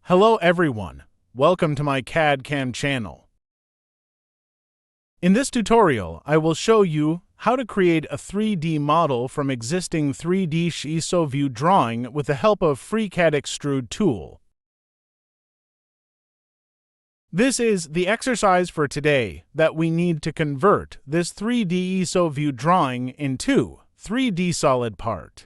Hello everyone, welcome to my CAD/CAM channel. In this tutorial, I will show you how to create a 3D model from existing 3D ISO view drawing with the help of FreeCAD Extrude tool. This is the exercise for today that we need to convert this 3D ISO view drawing into 3D solid part.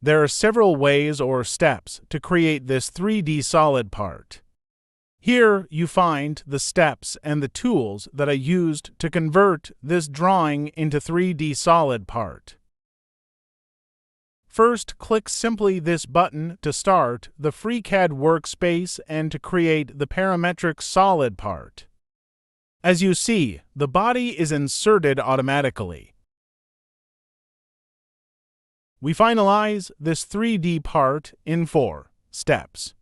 There are several ways or steps to create this 3D solid part. Here you find the steps and the tools that I used to convert this drawing into 3D solid part. First, click simply this button to start the FreeCAD workspace and to create the parametric solid part. As you see, the body is inserted automatically. We finalize this 3D part in 4 steps.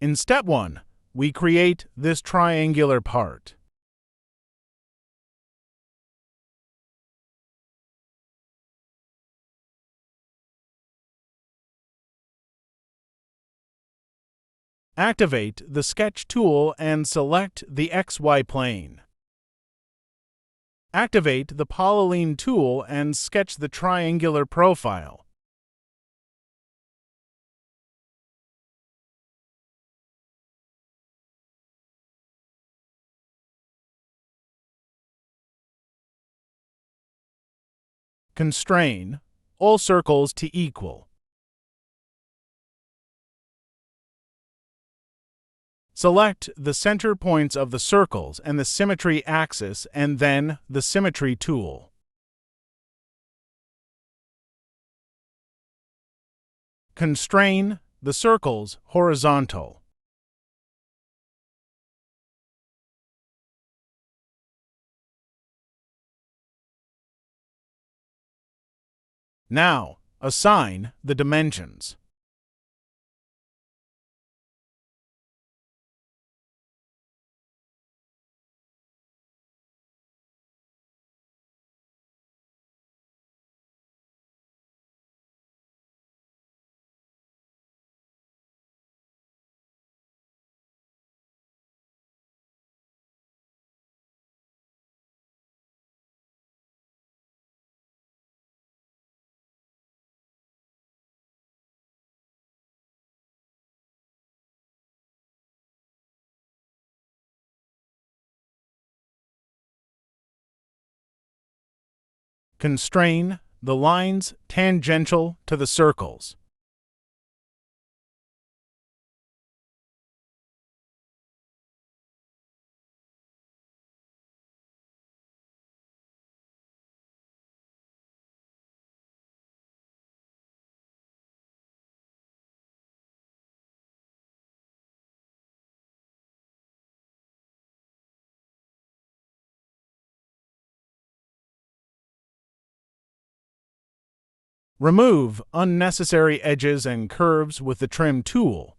In step 1, we create this triangular part. Activate the Sketch tool and select the XY plane. Activate the Polyline tool and sketch the triangular profile. Constrain all circles to equal. Select the center points of the circles and the symmetry axis and then the symmetry tool. Constrain the circles horizontal. Now, assign the dimensions. Constrain the lines tangential to the circles. Remove unnecessary edges and curves with the Trim tool.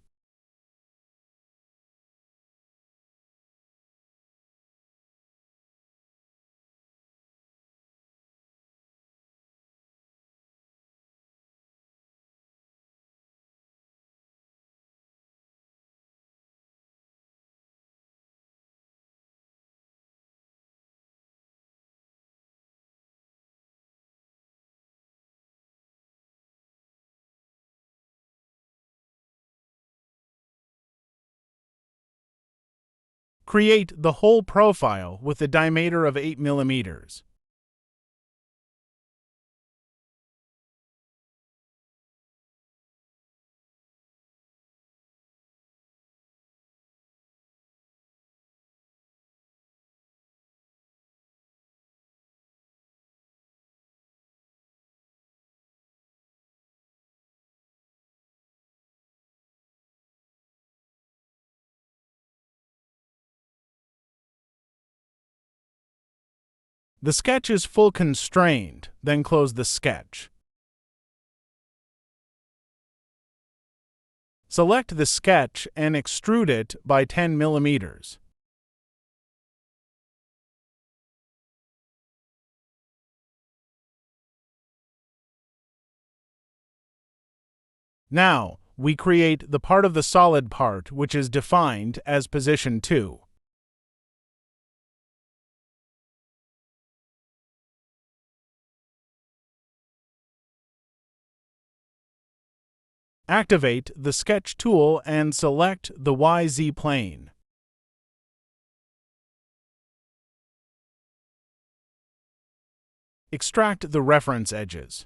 Create the whole profile with a diameter of 8 mm. The sketch is full constrained, then close the sketch. Select the sketch and extrude it by 10 mm. Now, we create the part of the solid part which is defined as position 2. Activate the Sketch tool and select the YZ plane. Extract the reference edges.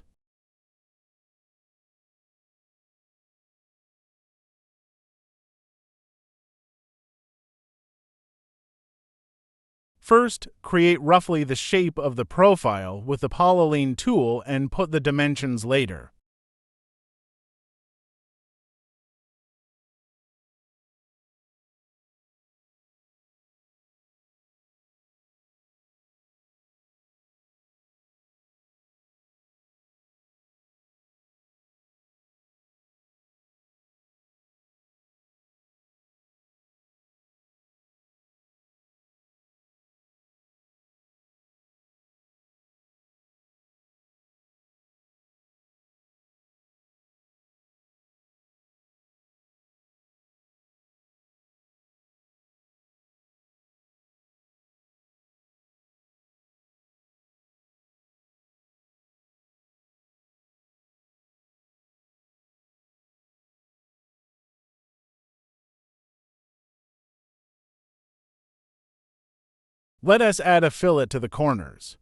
First, create roughly the shape of the profile with the polyline tool and put the dimensions later. Let us add a fillet to the corners.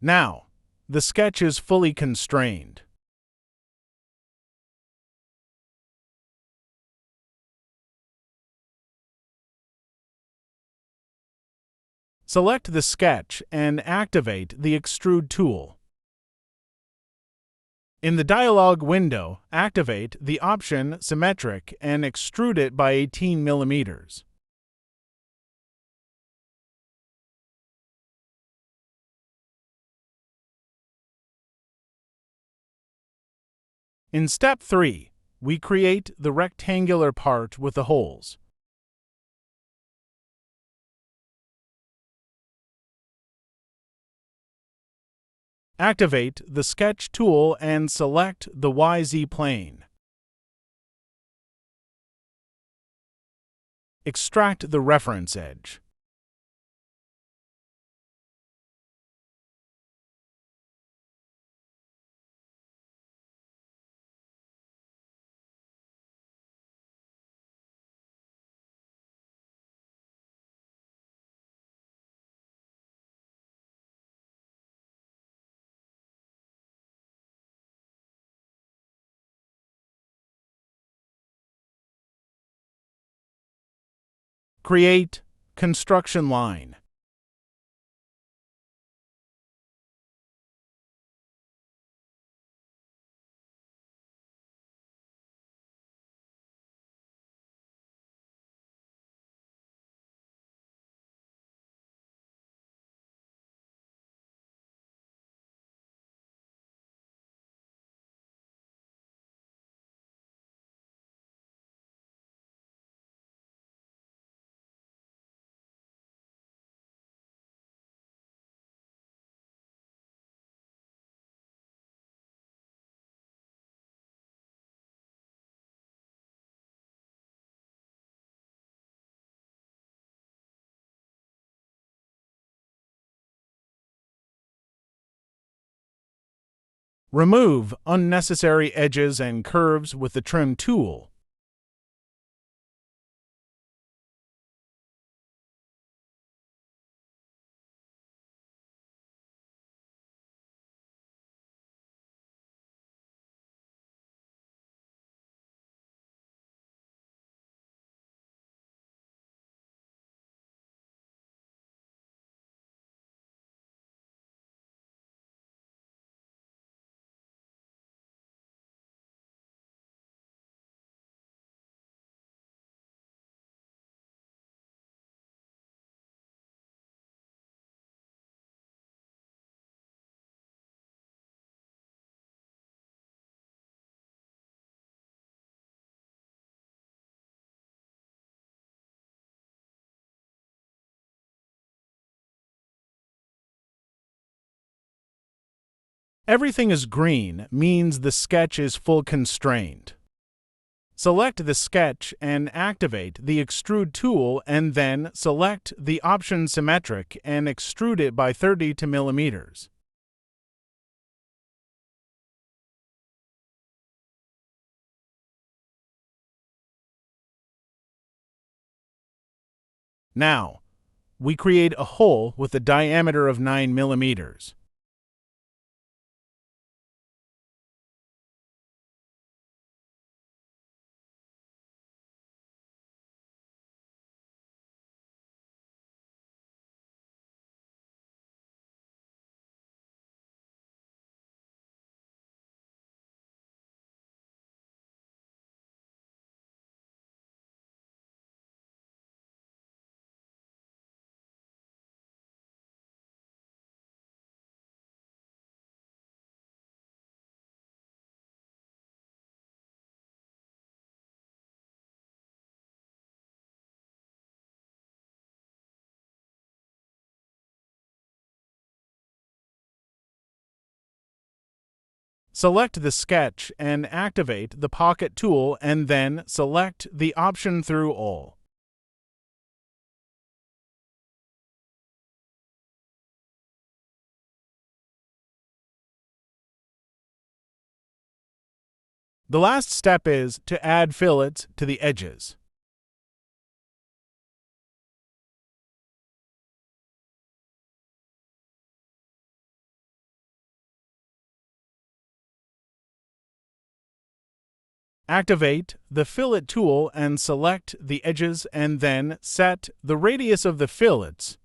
Now, the sketch is fully constrained. Select the sketch and activate the Extrude tool. In the dialog window, activate the option Symmetric and extrude it by 18 millimeters. In step 3, we create the rectangular part with the holes. Activate the Sketch tool and select the YZ plane. Extract the reference edge. Create construction line. Remove unnecessary edges and curves with the trim tool. Everything is green means the sketch is full constrained. Select the sketch and activate the Extrude tool, and then select the option Symmetric and extrude it by 30 millimeters. Now, we create a hole with a diameter of 9 millimeters. Select the sketch and activate the Pocket tool, and then select the option through all. The last step is to add fillets to the edges. Activate the Fillet tool and select the edges, and then set the radius of the fillets.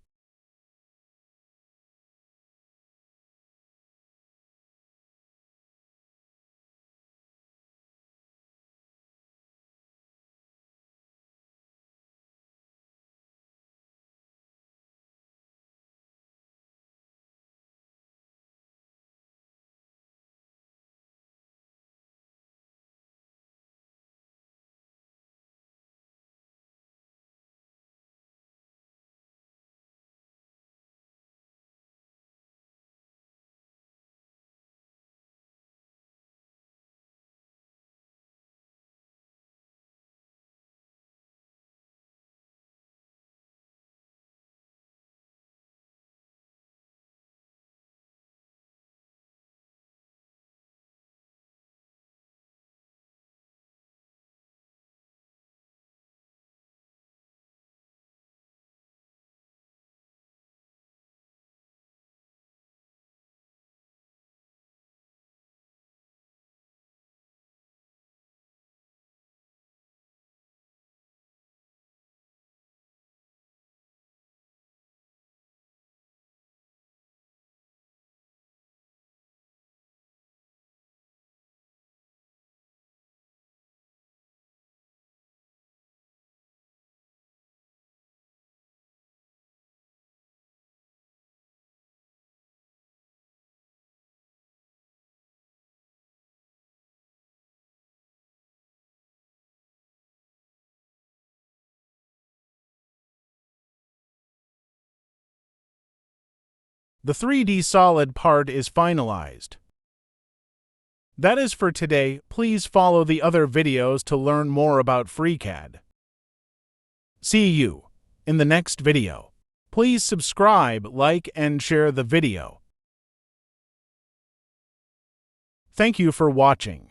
The 3D solid part is finalized. That is for today. Please follow the other videos to learn more about FreeCAD. See you in the next video. Please subscribe, like, and share the video. Thank you for watching.